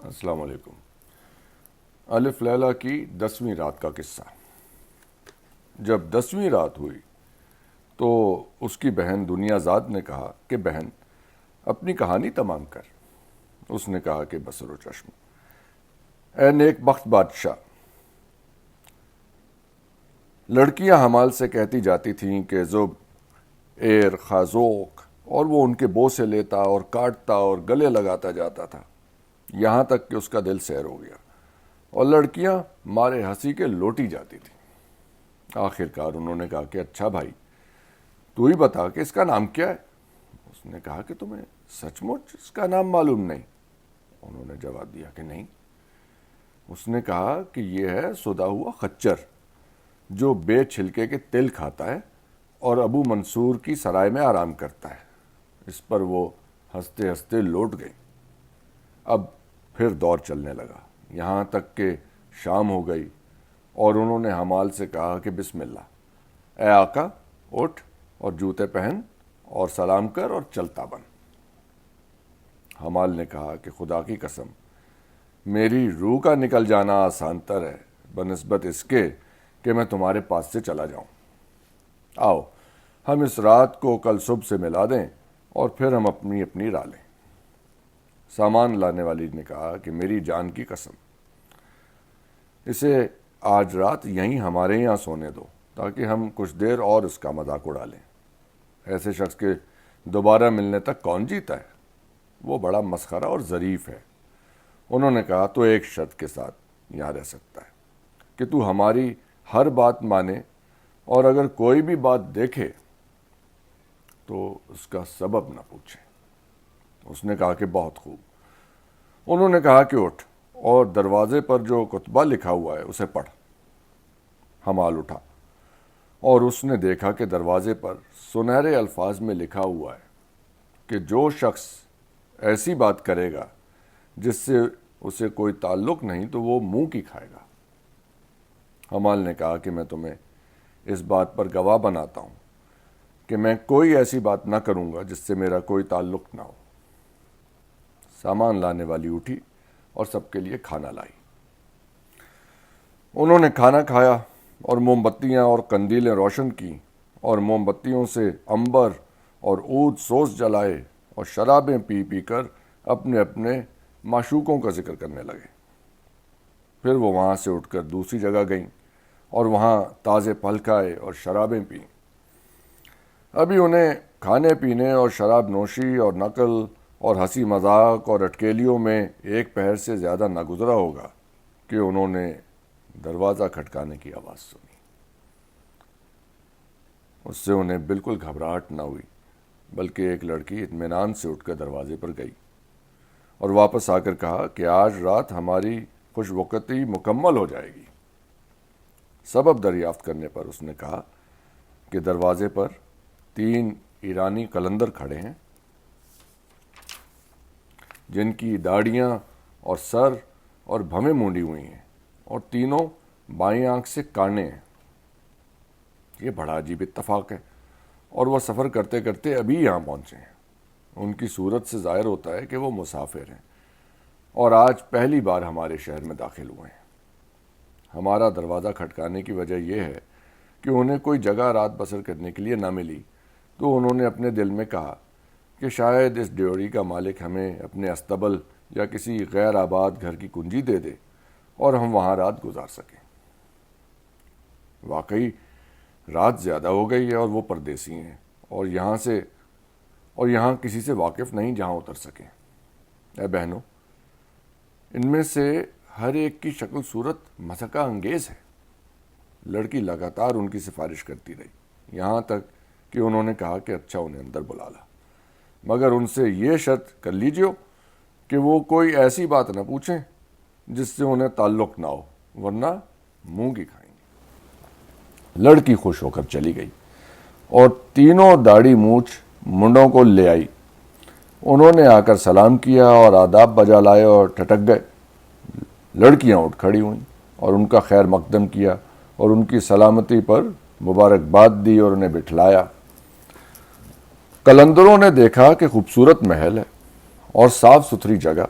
السلام علیکم۔ الف لیلہ کی 10ویں رات کا قصہ۔ جب 10ویں رات ہوئی تو اس کی بہن دنیا زاد نے کہا کہ بہن اپنی کہانی تمام کر۔ اس نے کہا کہ بصر و چشم، اے نیک بخت بادشاہ، لڑکیاں حمال سے کہتی جاتی تھیں کہ زب، ایر، خازوق، اور وہ ان کے بوسے لیتا اور کاٹتا اور گلے لگاتا جاتا تھا، یہاں تک کہ اس کا دل سیر ہو گیا اور لڑکیاں مارے ہنسی کے لوٹی جاتی تھیں۔ آخر کار انہوں نے کہا کہ اچھا بھائی، تو ہی بتا کہ اس کا نام کیا ہے۔ اس نے کہا کہ تمہیں سچ مچ اس کا نام معلوم نہیں؟ انہوں نے جواب دیا کہ نہیں۔ اس نے کہا کہ یہ ہے سودا ہوا خچر، جو بے چھلکے کے تل کھاتا ہے اور ابو منصور کی سرائے میں آرام کرتا ہے۔ اس پر وہ ہنستے ہنستے لوٹ گئی۔ اب پھر دور چلنے لگا، یہاں تک کہ شام ہو گئی اور انہوں نے حمال سے کہا کہ بسم اللہ، اے آقا اٹھ اور جوتے پہن اور سلام کر اور چلتا بن۔ حمال نے کہا کہ خدا کی قسم، میری روح کا نکل جانا آسان تر ہے بنسبت اس کے کہ میں تمہارے پاس سے چلا جاؤں۔ آؤ ہم اس رات کو کل صبح سے ملا دیں اور پھر ہم اپنی اپنی راہ لیں۔ سامان لانے والی نے کہا کہ میری جان کی قسم، اسے آج رات یہیں ہمارے یہاں سونے دو تاکہ ہم کچھ دیر اور اس کا مذاق اڑا لیں۔ ایسے شخص کے دوبارہ ملنے تک کون جیتا ہے؟ وہ بڑا مسخرہ اور ظریف ہے۔ انہوں نے کہا تو ایک شرط کے ساتھ یہاں رہ سکتا ہے کہ تو ہماری ہر بات مانے اور اگر کوئی بھی بات دیکھے تو اس کا سبب نہ پوچھے۔ اس نے کہا کہ بہت خوب۔ انہوں نے کہا کہ اٹھ اور دروازے پر جو کتبہ لکھا ہوا ہے اسے پڑھ۔ حمال اٹھا اور اس نے دیکھا کہ دروازے پر سنہرے الفاظ میں لکھا ہوا ہے کہ جو شخص ایسی بات کرے گا جس سے اسے کوئی تعلق نہیں تو وہ منہ کی کھائے گا۔ حمال نے کہا کہ میں تمہیں اس بات پر گواہ بناتا ہوں کہ میں کوئی ایسی بات نہ کروں گا جس سے میرا کوئی تعلق نہ ہو۔ سامان لانے والی اٹھی اور سب کے لیے کھانا لائی۔ انہوں نے کھانا کھایا اور موم بتیاں اور قندیلیں روشن کیں اور موم بتیوں سے عنبر اور عود سوز جلائے اور شرابیں پی پی کر اپنے اپنے معشوقوں کا ذکر کرنے لگے۔ پھر وہ وہاں سے اٹھ کر دوسری جگہ گئیں اور وہاں تازے پھل کھائے اور شرابیں پیں۔ ابھی انہیں کھانے پینے اور شراب نوشی اور نقل اور ہنسی مذاق اور اٹکیلیوں میں ایک پہر سے زیادہ نہ گزرا ہوگا کہ انہوں نے دروازہ کھٹکانے کی آواز سنی۔ اس سے انہیں بالکل گھبراہٹ نہ ہوئی، بلکہ ایک لڑکی اطمینان سے اٹھ کر دروازے پر گئی اور واپس آ کر کہا کہ آج رات ہماری خوش وقتی مکمل ہو جائے گی۔ سبب دریافت کرنے پر اس نے کہا کہ دروازے پر 3 ایرانی قلندر کھڑے ہیں جن کی داڑیاں اور سر اور بھویں مونڈی ہوئی ہیں اور تینوں بائیں آنکھ سے کانے ہیں۔ یہ بڑا عجیب اتفاق ہے اور وہ سفر کرتے کرتے ابھی یہاں پہنچے ہیں۔ ان کی صورت سے ظاہر ہوتا ہے کہ وہ مسافر ہیں اور آج پہلی بار ہمارے شہر میں داخل ہوئے ہیں۔ ہمارا دروازہ کھٹکانے کی وجہ یہ ہے کہ انہیں کوئی جگہ رات بسر کرنے کے لیے نہ ملی، تو انہوں نے اپنے دل میں کہا کہ شاید اس ڈیوڑی کا مالک ہمیں اپنے استبل یا کسی غیر آباد گھر کی کنجی دے دے اور ہم وہاں رات گزار سکیں۔ واقعی رات زیادہ ہو گئی ہے اور وہ پردیسی ہیں اور یہاں کسی سے واقف نہیں جہاں اتر سکیں۔ اے بہنوں، ان میں سے ہر ایک کی شکل صورت مسخہ انگیز ہے۔ لڑکی لگاتار ان کی سفارش کرتی رہی، یہاں تک کہ انہوں نے کہا کہ اچھا انہیں اندر بلا لا، مگر ان سے یہ شرط کر لیجیے کہ وہ کوئی ایسی بات نہ پوچھیں جس سے انہیں تعلق نہ ہو، ورنہ منہ کی کھائیں گے۔ لڑکی خوش ہو کر چلی گئی اور تینوں داڑھی مونچھ منڈوں کو لے آئی۔ انہوں نے آ کر سلام کیا اور آداب بجا لائے اور ٹھٹک گئے۔ لڑکیاں اٹھ کھڑی ہوئیں اور ان کا خیر مقدم کیا اور ان کی سلامتی پر مبارکباد دی اور انہیں بٹھلایا۔ قلندروں نے دیکھا کہ خوبصورت محل ہے اور صاف ستھری جگہ،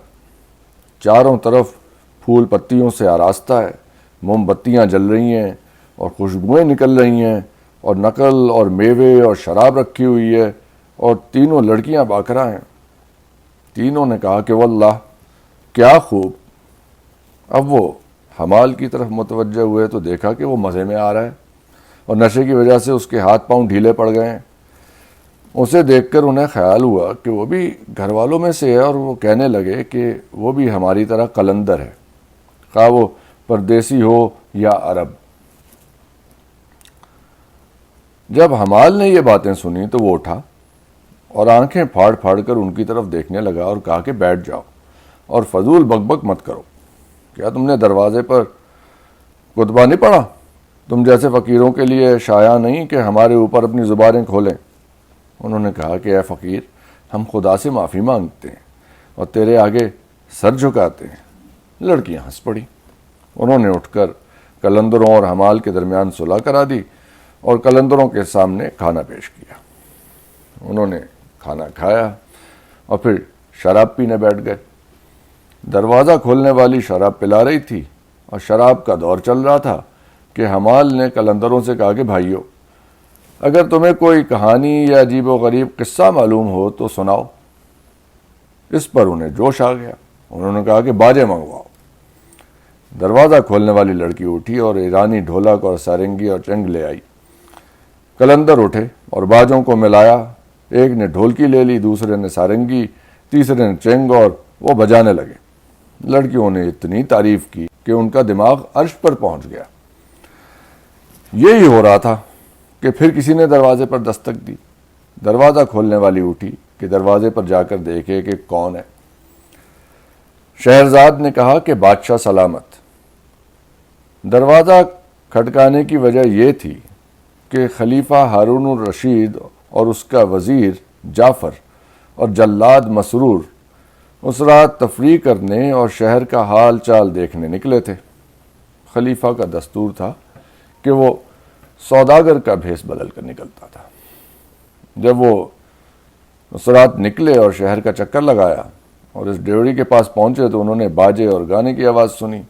چاروں طرف پھول پتیوں سے آراستہ ہے، موم بتیاں جل رہی ہیں اور خوشبوئیں نکل رہی ہیں، اور نقل اور میوے اور شراب رکھی ہوئی ہے، اور تینوں لڑکیاں باکرہ ہیں۔ تینوں نے کہا کہ واللہ کیا خوب۔ اب وہ حمال کی طرف متوجہ ہوئے تو دیکھا کہ وہ مزے میں آ رہا ہے، اور نشے کی وجہ سے اس کے ہاتھ پاؤں ڈھیلے پڑ گئے ہیں۔ اسے دیکھ کر انہیں خیال ہوا کہ وہ بھی گھر والوں میں سے ہے، اور وہ کہنے لگے کہ وہ بھی ہماری طرح قلندر ہے، خواہ وہ پردیسی ہو یا عرب۔ جب حمال نے یہ باتیں سنی تو وہ اٹھا اور آنکھیں پھاڑ پھاڑ کر ان کی طرف دیکھنے لگا اور کہا کہ بیٹھ جاؤ اور فضول بک بک مت کرو۔ کیا تم نے دروازے پر کتبہ نہیں پڑھا؟ تم جیسے فقیروں کے لیے شایع نہیں کہ ہمارے اوپر اپنی زبانیں کھولیں۔ انہوں نے کہا کہ اے فقیر، ہم خدا سے معافی مانگتے ہیں اور تیرے آگے سر جھکاتے ہیں۔ لڑکیاں ہنس پڑی۔ انہوں نے اٹھ کر قلندروں اور حمال کے درمیان صلح کرا دی اور قلندروں کے سامنے کھانا پیش کیا۔ انہوں نے کھانا کھایا اور پھر شراب پینے بیٹھ گئے۔ دروازہ کھولنے والی شراب پلا رہی تھی اور شراب کا دور چل رہا تھا کہ حمال نے قلندروں سے کہا کہ بھائیو، اگر تمہیں کوئی کہانی یا عجیب و غریب قصہ معلوم ہو تو سناؤ۔ اس پر انہیں جوش آ گیا۔ انہوں نے کہا کہ باجے منگواؤ۔ دروازہ کھولنے والی لڑکی اٹھی اور ایرانی ڈھولک اور سارنگی اور چنگ لے آئی۔ قلندر اٹھے اور باجوں کو ملایا، ایک نے ڈھولکی لے لی، دوسرے نے سارنگی، تیسرے نے چنگ، اور وہ بجانے لگے۔ لڑکیوں نے اتنی تعریف کی کہ ان کا دماغ عرش پر پہنچ گیا۔ یہی ہو رہا تھا کہ پھر کسی نے دروازے پر دستک دی۔ دروازہ کھولنے والی اٹھی کہ دروازے پر جا کر دیکھے کہ کون ہے۔ شہرزاد نے کہا کہ بادشاہ سلامت۔ دروازہ کھٹکانے کی وجہ یہ تھی کہ خلیفہ ہارون الرشید اور اس کا وزیر جعفر اور جلاد مسرور اس رات تفریح کرنے اور شہر کا حال چال دیکھنے نکلے تھے۔ خلیفہ کا دستور تھا کہ وہ سوداگر کا بھیس بدل کر نکلتا تھا۔ جب وہ اس رات نکلے اور شہر کا چکر لگایا اور اس ڈیوڑی کے پاس پہنچے تو انہوں نے باجے اور گانے کی آواز سنی۔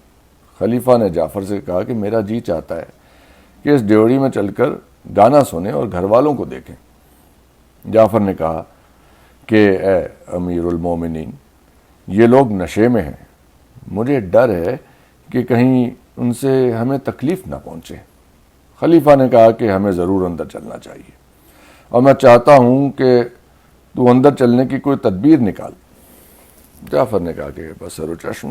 خلیفہ نے جعفر سے کہا کہ میرا جی چاہتا ہے کہ اس ڈیوڑی میں چل کر گانا سنیں اور گھر والوں کو دیکھیں۔ جعفر نے کہا کہ اے امیر المومنین، یہ لوگ نشے میں ہیں، مجھے ڈر ہے کہ کہیں ان سے ہمیں تکلیف نہ پہنچے۔ خلیفہ نے کہا کہ ہمیں ضرور اندر چلنا چاہیے، اور میں چاہتا ہوں کہ تو اندر چلنے کی کوئی تدبیر نکال۔ جعفر نے کہا کہ بسر و چشم،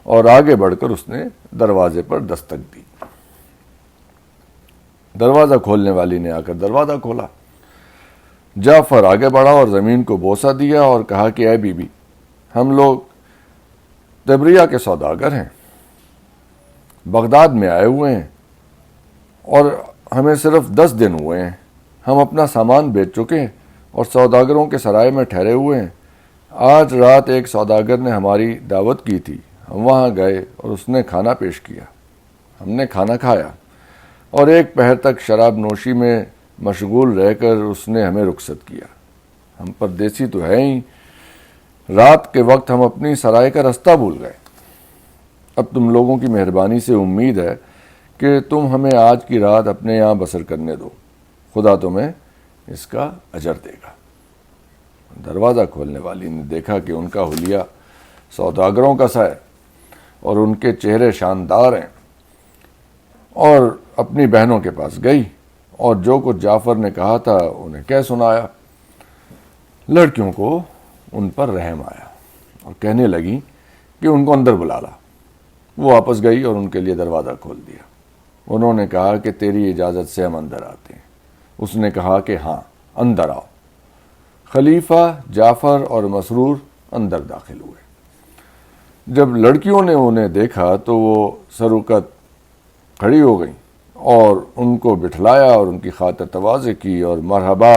اور آگے بڑھ کر اس نے دروازے پر دستک دی۔ دروازہ کھولنے والی نے آ کر دروازہ کھولا۔ جعفر آگے بڑھا اور زمین کو بوسہ دیا اور کہا کہ اے بی بی، ہم لوگ تبریہ کے سوداگر ہیں، بغداد میں آئے ہوئے ہیں، اور ہمیں صرف 10 دن ہوئے ہیں۔ ہم اپنا سامان بیچ چکے ہیں اور سوداگروں کے سرائے میں ٹھہرے ہوئے ہیں۔ آج رات ایک سوداگر نے ہماری دعوت کی تھی، ہم وہاں گئے اور اس نے کھانا پیش کیا، ہم نے کھانا کھایا، اور ایک پہر تک شراب نوشی میں مشغول رہ کر اس نے ہمیں رخصت کیا۔ ہم پردیسی تو ہیں ہی، رات کے وقت ہم اپنی سرائے کا رستہ بھول گئے۔ اب تم لوگوں کی مہربانی سے امید ہے کہ تم ہمیں آج کی رات اپنے یہاں بسر کرنے دو، خدا تمہیں اس کا اجر دے گا۔ دروازہ کھولنے والی نے دیکھا کہ ان کا حلیہ سوداگروں کا سا ہے اور ان کے چہرے شاندار ہیں، اور اپنی بہنوں کے پاس گئی اور جو کچھ جعفر نے کہا تھا انہیں کہہ سنایا۔ لڑکیوں کو ان پر رحم آیا اور کہنے لگی کہ ان کو اندر بلا لا۔ وہ واپس گئی اور ان کے لیے دروازہ کھول دیا۔ انہوں نے کہا کہ تیری اجازت سے ہم اندر آتے ہیں۔ اس نے کہا کہ ہاں، اندر آؤ۔ خلیفہ، جعفر اور مسرور اندر داخل ہوئے۔ جب لڑکیوں نے انہیں دیکھا تو وہ سروقت کھڑی ہو گئیں اور ان کو بٹھلایا اور ان کی خاطر تواضع کی اور مرحبا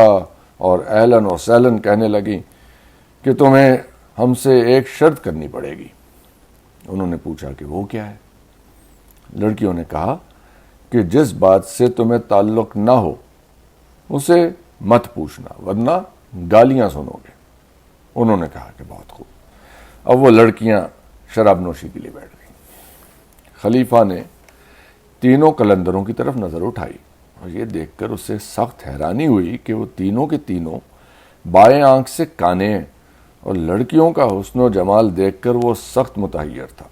اور اہلاً اور سہلاً کہنے لگیں کہ تمہیں ہم سے ایک شرط کرنی پڑے گی۔ انہوں نے پوچھا کہ وہ کیا ہے؟ لڑکیوں نے کہا کہ جس بات سے تمہیں تعلق نہ ہو اسے مت پوچھنا، ورنہ گالیاں سنو گے۔ انہوں نے کہا کہ بہت خوب۔ اب وہ لڑکیاں شراب نوشی کے لیے بیٹھ گئی۔ خلیفہ نے تینوں قلندروں کی طرف نظر اٹھائی اور یہ دیکھ کر اسے سخت حیرانی ہوئی کہ وہ تینوں کے تینوں بائیں آنکھ سے کانے ہیں، اور لڑکیوں کا حسن و جمال دیکھ کر وہ سخت متحیر تھا۔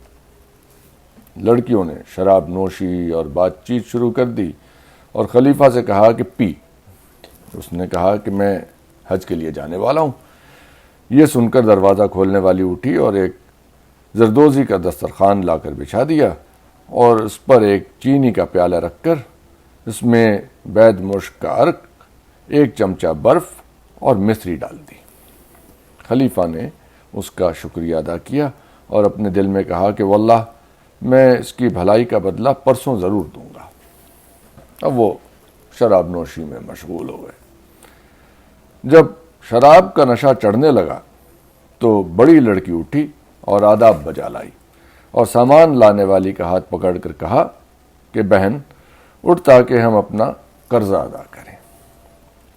لڑکیوں نے شراب نوشی اور بات چیت شروع کر دی اور خلیفہ سے کہا کہ پی۔ اس نے کہا کہ میں حج کے لیے جانے والا ہوں۔ یہ سن کر دروازہ کھولنے والی اٹھی اور ایک زردوزی کا دسترخوان لا کر بچھا دیا اور اس پر ایک چینی کا پیالہ رکھ کر اس میں بید مشک کا عرق، ایک چمچہ برف اور مصری ڈال دی۔ خلیفہ نے اس کا شکریہ ادا کیا اور اپنے دل میں کہا کہ واللہ میں اس کی بھلائی کا بدلہ پرسوں ضرور دوں گا۔ اب وہ شراب نوشی میں مشغول ہو گئے۔ جب شراب کا نشہ چڑھنے لگا تو بڑی لڑکی اٹھی اور آداب بجا لائی اور سامان لانے والی کا ہاتھ پکڑ کر کہا کہ بہن اٹھ تاکہ ہم اپنا قرضہ ادا کریں۔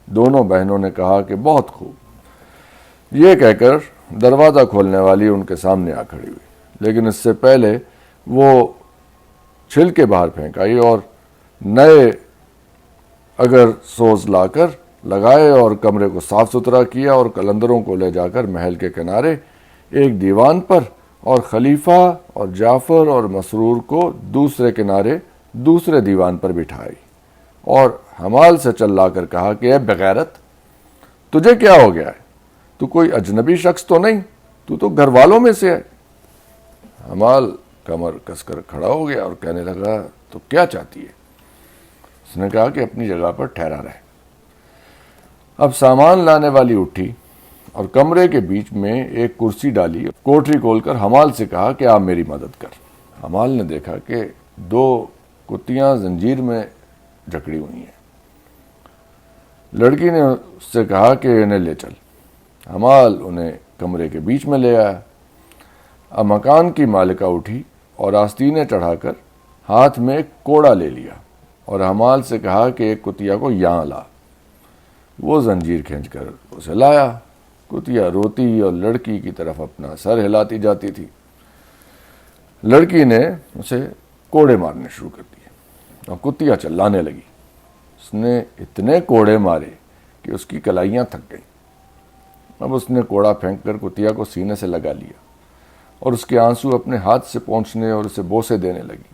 دونوں بہنوں نے کہا کہ بہت خوب۔ یہ کہہ کر دروازہ کھولنے والی ان کے سامنے آ کھڑی ہوئی، لیکن اس سے پہلے وہ چھل کے باہر پھینک آئی اور نئے اگر سوز لا کر لگائے اور کمرے کو صاف ستھرا کیا اور قلندروں کو لے جا کر محل کے کنارے ایک دیوان پر اور خلیفہ اور جعفر اور مسرور کو دوسرے کنارے دوسرے دیوان پر بٹھائی اور حمال سے چلا کر کہا کہ اے بغیرت، تجھے کیا ہو گیا ہے؟ تو کوئی اجنبی شخص تو نہیں، تو گھر والوں میں سے ہے۔ حمال کمر کس کر کھڑا ہو گیا اور کہنے لگا تو کیا چاہتی ہے؟ اس نے کہا کہ اپنی جگہ پر ٹھہرا رہے۔ اب سامان لانے والی اٹھی اور کمرے کے بیچ میں ایک کرسی ڈالی، کوٹری کھول کر حمال سے کہا کہ آپ میری مدد کر۔ حمال نے دیکھا کہ دو کتیاں زنجیر میں جکڑی ہوئی ہیں۔ لڑکی نے اس سے کہا کہ انہیں لے چل۔ حمال انہیں کمرے کے بیچ میں لے آیا۔ اب مکان کی مالکہ اٹھی اور آستینیں چڑھا کر ہاتھ میں ایک کوڑا لے لیا اور حمال سے کہا کہ ایک کتیا کو یہاں لا۔ وہ زنجیر کھینچ کر اسے لایا۔ کتیا روتی اور لڑکی کی طرف اپنا سر ہلاتی جاتی تھی۔ لڑکی نے اسے کوڑے مارنے شروع کر دیے اور کتیا چلانے لگی۔ اس نے اتنے کوڑے مارے کہ اس کی کلائیاں تھک گئیں۔ اب اس نے کوڑا پھینک کر کتیا کو سینے سے لگا لیا اور اس کے آنسو اپنے ہاتھ سے پونچھنے اور اسے بوسے دینے لگی۔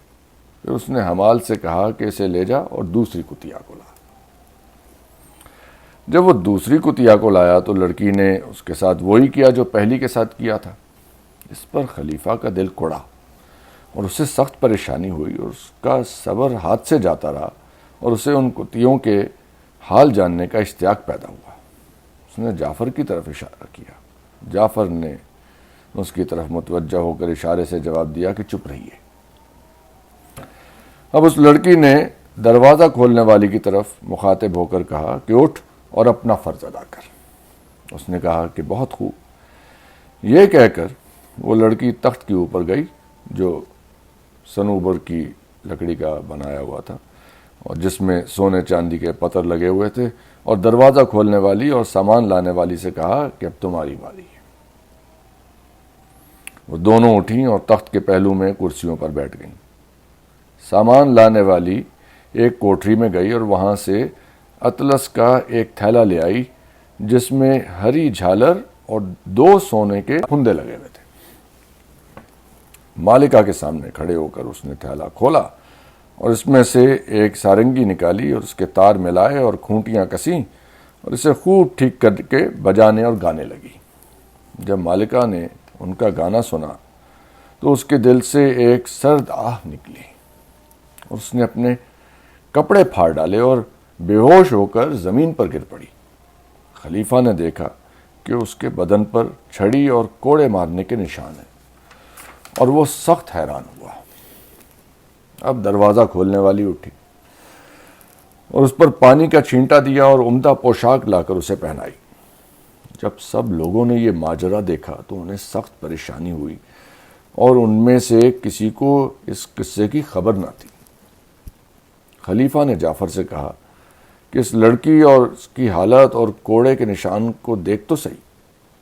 پھر اس نے حمال سے کہا کہ اسے لے جا اور دوسری کتیا کو لا۔ جب وہ دوسری کتیا کو لایا تو لڑکی نے اس کے ساتھ وہی کیا جو پہلی کے ساتھ کیا تھا۔ اس پر خلیفہ کا دل کوڑا اور اسے سخت پریشانی ہوئی اور اس کا صبر ہاتھ سے جاتا رہا اور اسے ان کتیوں کے حال جاننے کا اشتیاق پیدا ہوا۔ اس نے جعفر کی طرف اشارہ کیا۔ جعفر نے اس کی طرف متوجہ ہو کر اشارے سے جواب دیا کہ چپ رہیے۔ اب اس لڑکی نے دروازہ کھولنے والی کی طرف مخاطب ہو کر کہا کہ اٹھ اور اپنا فرض ادا کر۔ اس نے کہا کہ بہت خوب۔ یہ کہہ کر وہ لڑکی تخت کے اوپر گئی جو صنوبر کی لکڑی کا بنایا ہوا تھا اور جس میں سونے چاندی کے پتر لگے ہوئے تھے، اور دروازہ کھولنے والی اور سامان لانے والی سے کہا کہ اب تمہاری باری ہے۔ وہ دونوں اٹھیں اور تخت کے پہلو میں کرسیوں پر بیٹھ گئیں۔ سامان لانے والی ایک کوٹری میں گئی اور وہاں سے اطلس کا ایک تھیلا لے آئی جس میں ہری جھالر اور 2 سونے کے پھندے لگے ہوئے تھے۔ مالکہ کے سامنے کھڑے ہو کر اس نے تھیلا کھولا اور اس میں سے ایک سارنگی نکالی اور اس کے تار ملائے اور کھونٹیاں کسیں اور اسے خوب ٹھیک کر کے بجانے اور گانے لگی۔ جب مالکہ نے ان کا گانا سنا تو اس کے دل سے ایک سرد آہ نکلی اور اس نے اپنے کپڑے پھاڑ ڈالے اور بے ہوش ہو کر زمین پر گر پڑی۔ خلیفہ نے دیکھا کہ اس کے بدن پر چھڑی اور کوڑے مارنے کے نشان ہیں اور وہ سخت حیران ہوا۔ اب دروازہ کھولنے والی اٹھی اور اس پر پانی کا چھینٹا دیا اور عمدہ پوشاک لا کر اسے پہنائی۔ جب سب لوگوں نے یہ ماجرا دیکھا تو انہیں سخت پریشانی ہوئی اور ان میں سے کسی کو اس قصے کی خبر نہ تھی۔ خلیفہ نے جعفر سے کہا کہ اس لڑکی اور اس کی حالت اور کوڑے کے نشان کو دیکھ تو صحیح۔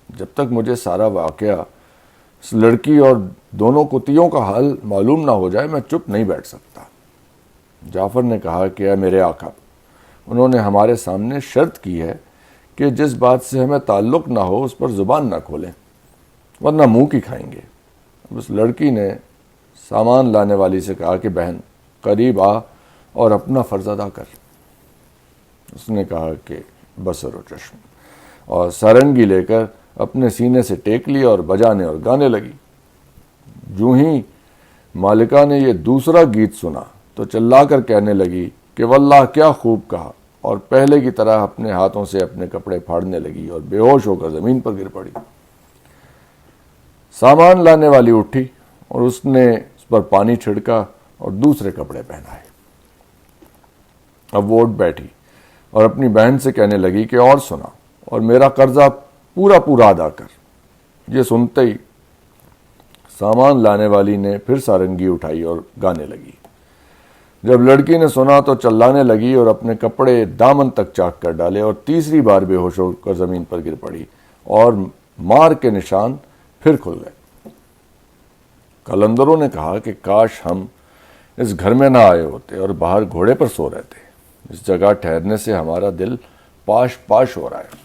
جب تک مجھے سارا واقعہ اس لڑکی اور دونوں کتیوں کا حال معلوم نہ ہو جائے میں چپ نہیں بیٹھ سکتا۔ جعفر نے کہا کہ اے میرے آقا، انہوں نے ہمارے سامنے شرط کی ہے کہ جس بات سے ہمیں تعلق نہ ہو اس پر زبان نہ کھولیں، ورنہ منہ کی کھائیں گے۔ اب اس لڑکی نے سامان لانے والی سے کہا کہ بہن قریب آ اور اپنا فرض ادا کر۔ اس نے کہا کہ بصر و چشم، اور سارنگی لے کر اپنے سینے سے ٹیک لی اور بجانے اور گانے لگی۔ جو ہی مالکہ نے یہ دوسرا گیت سنا تو چلا کر کہنے لگی کہ واللہ کیا خوب کہا، اور پہلے کی طرح اپنے ہاتھوں سے اپنے کپڑے پھاڑنے لگی اور بے ہوش ہو کر زمین پر گر پڑی۔ سامان لانے والی اٹھی اور اس نے اس پر پانی چھڑکا اور دوسرے کپڑے پہنائے۔ اب وہ اٹھ بیٹھی اور اپنی بہن سے کہنے لگی کہ اور سنا اور میرا قرضہ پورا پورا ادا کر۔ یہ سنتے ہی سامان لانے والی نے پھر سارنگی اٹھائی اور گانے لگی۔ جب لڑکی نے سنا تو چلانے لگی اور اپنے کپڑے دامن تک چاک کر ڈالے اور تیسری بار بے ہوش ہو کر زمین پر گر پڑی اور مار کے نشان پھر کھل گئے۔ قلندروں نے کہا کہ کاش ہم اس گھر میں نہ آئے ہوتے اور باہر گھوڑے پر سو رہتے، اس جگہ ٹھہرنے سے ہمارا دل پاش پاش ہو رہا ہے۔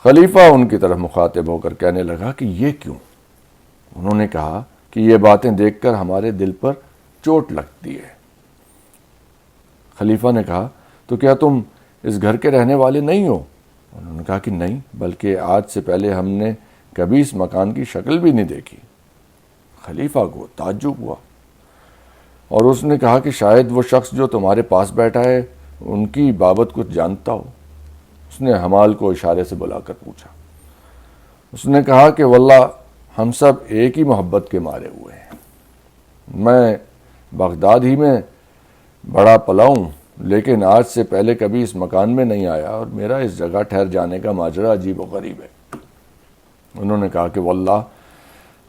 خلیفہ ان کی طرف مخاطب ہو کر کہنے لگا کہ یہ کیوں؟ انہوں نے کہا کہ یہ باتیں دیکھ کر ہمارے دل پر چوٹ لگتی ہے۔ خلیفہ نے کہا تو کیا تم اس گھر کے رہنے والے نہیں ہو؟ انہوں نے کہا کہ نہیں، بلکہ آج سے پہلے ہم نے کبھی اس مکان کی شکل بھی نہیں دیکھی۔ خلیفہ کو تعجب ہوا اور اس نے کہا کہ شاید وہ شخص جو تمہارے پاس بیٹھا ہے ان کی بابت کچھ جانتا ہو۔ اس نے حمال کو اشارے سے بلا کر پوچھا۔ اس نے کہا کہ واللہ ہم سب ایک ہی محبت کے مارے ہوئے ہیں۔ میں بغداد ہی میں بڑا پلا ہوں، لیکن آج سے پہلے کبھی اس مکان میں نہیں آیا اور میرا اس جگہ ٹھہر جانے کا ماجرا عجیب و غریب ہے۔ انہوں نے کہا کہ واللہ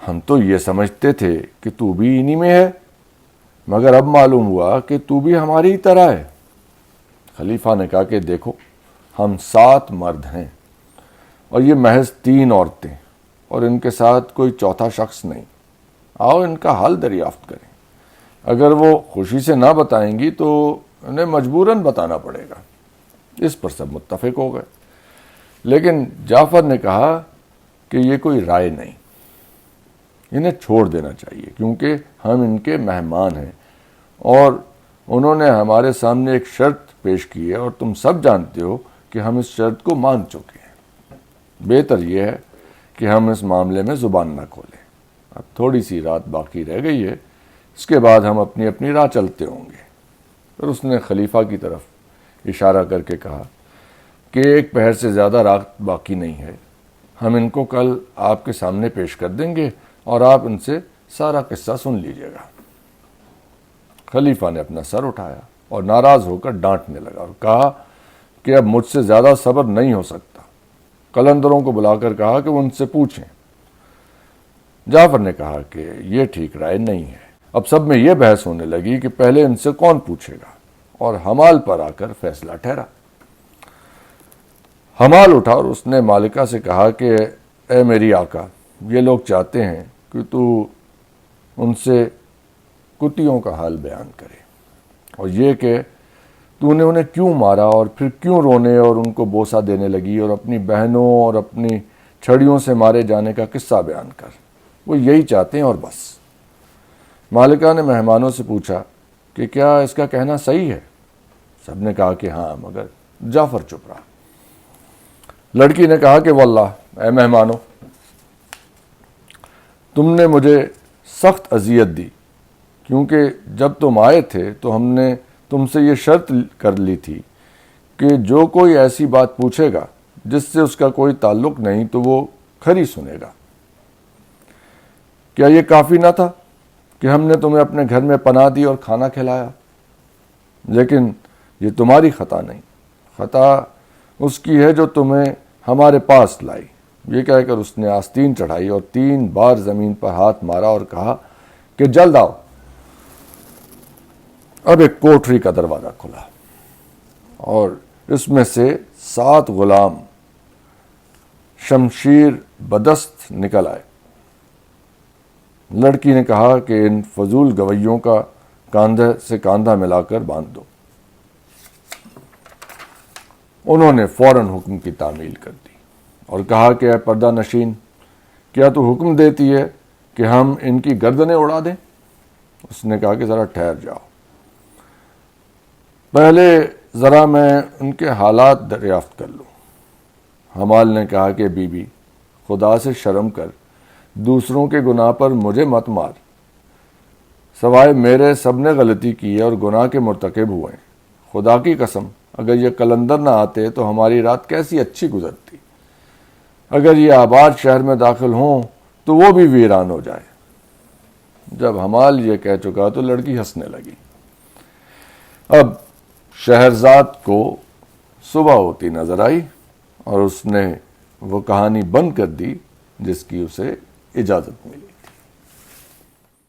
ہم تو یہ سمجھتے تھے کہ تو بھی انہی میں ہے، مگر اب معلوم ہوا کہ تو بھی ہماری ہی طرح ہے۔ خلیفہ نے کہا کہ دیکھو ہم 7 مرد ہیں اور یہ محض 3 عورتیں اور ان کے ساتھ کوئی چوتھا شخص نہیں۔ آؤ ان کا حال دریافت کریں، اگر وہ خوشی سے نہ بتائیں گی تو انہیں مجبوراً بتانا پڑے گا۔ اس پر سب متفق ہو گئے، لیکن جعفر نے کہا کہ یہ کوئی رائے نہیں، انہیں چھوڑ دینا چاہیے کیونکہ ہم ان کے مہمان ہیں اور انہوں نے ہمارے سامنے ایک شرط پیش کی ہے اور تم سب جانتے ہو کہ ہم اس شرط کو مان چکے ہیں۔ بہتر یہ ہے کہ ہم اس معاملے میں زبان نہ کھولیں۔ اب تھوڑی سی رات باقی رہ گئی ہے، اس کے بعد ہم اپنی اپنی راہ چلتے ہوں گے۔ پھر اس نے خلیفہ کی طرف اشارہ کر کے کہا کہ 1 پہر سے زیادہ رات باقی نہیں ہے، ہم ان کو کل آپ کے سامنے پیش کر دیں گے اور آپ ان سے سارا قصہ سن لیجیے گا۔ خلیفہ نے اپنا سر اٹھایا اور ناراض ہو کر ڈانٹنے لگا اور کہا کہ اب مجھ سے زیادہ صبر نہیں ہو سکتا۔ قلندروں کو بلا کر کہا کہ وہ ان سے پوچھیں۔ جعفر نے کہا کہ یہ ٹھیک رائے نہیں ہے۔ اب سب میں یہ بحث ہونے لگی کہ پہلے ان سے کون پوچھے گا، اور حمال پر آ کر فیصلہ ٹھہرا۔ حمال اٹھا اور اس نے مالکہ سے کہا کہ اے میری آقا، یہ لوگ چاہتے ہیں کہ تو ان سے کتیوں کا حال بیان کرے اور یہ کہ تو نے انہیں کیوں مارا اور پھر کیوں رونے اور ان کو بوسہ دینے لگی اور اپنی بہنوں اور اپنی چھڑیوں سے مارے جانے کا قصہ بیان کر۔ وہ یہی چاہتے ہیں اور بس۔ مالکہ نے مہمانوں سے پوچھا کہ کیا اس کا کہنا صحیح ہے؟ سب نے کہا کہ ہاں، مگر جعفر چپ رہا۔ لڑکی نے کہا کہ واللہ اے مہمانوں، تم نے مجھے سخت اذیت دی، کیونکہ جب تم آئے تھے تو ہم نے تم سے یہ شرط کر لی تھی کہ جو کوئی ایسی بات پوچھے گا جس سے اس کا کوئی تعلق نہیں تو وہ کھری سنے گا۔ کیا یہ کافی نہ تھا کہ ہم نے تمہیں اپنے گھر میں پناہ دی اور کھانا کھلایا؟ لیکن یہ تمہاری خطا نہیں، خطا اس کی ہے جو تمہیں ہمارے پاس لائی۔ یہ کہہ کر اس نے آستین چڑھائی اور 3 بار زمین پر ہاتھ مارا اور کہا کہ جلد آؤ۔ اب ایک کوٹری کا دروازہ کھلا اور اس میں سے 7 غلام شمشیر بدست نکل آئے۔ لڑکی نے کہا کہ ان فضول گویوں کا کاندھے سے کاندھا ملا کر باندھ دو۔ انہوں نے فوراً حکم کی تعمیل کر دی اور کہا کہ اے پردہ نشین، کیا تو حکم دیتی ہے کہ ہم ان کی گردنیں اڑا دیں؟ اس نے کہا کہ ذرا ٹھہر جاؤ، پہلے ذرا میں ان کے حالات دریافت کر لوں۔ حمال نے کہا کہ بی بی، خدا سے شرم کر، دوسروں کے گناہ پر مجھے مت مار، سوائے میرے سب نے غلطی کی ہے اور گناہ کے مرتکب ہوئے ہیں۔ خدا کی قسم، اگر یہ قلندر نہ آتے تو ہماری رات کیسی اچھی گزرتی۔ اگر یہ آباد شہر میں داخل ہوں تو وہ بھی ویران ہو جائے۔ جب حمال یہ کہہ چکا تو لڑکی ہنسنے لگی۔ اب شہرزاد کو صبح ہوتی نظر آئی اور اس نے وہ کہانی بند کر دی جس کی اسے اجازت ملی۔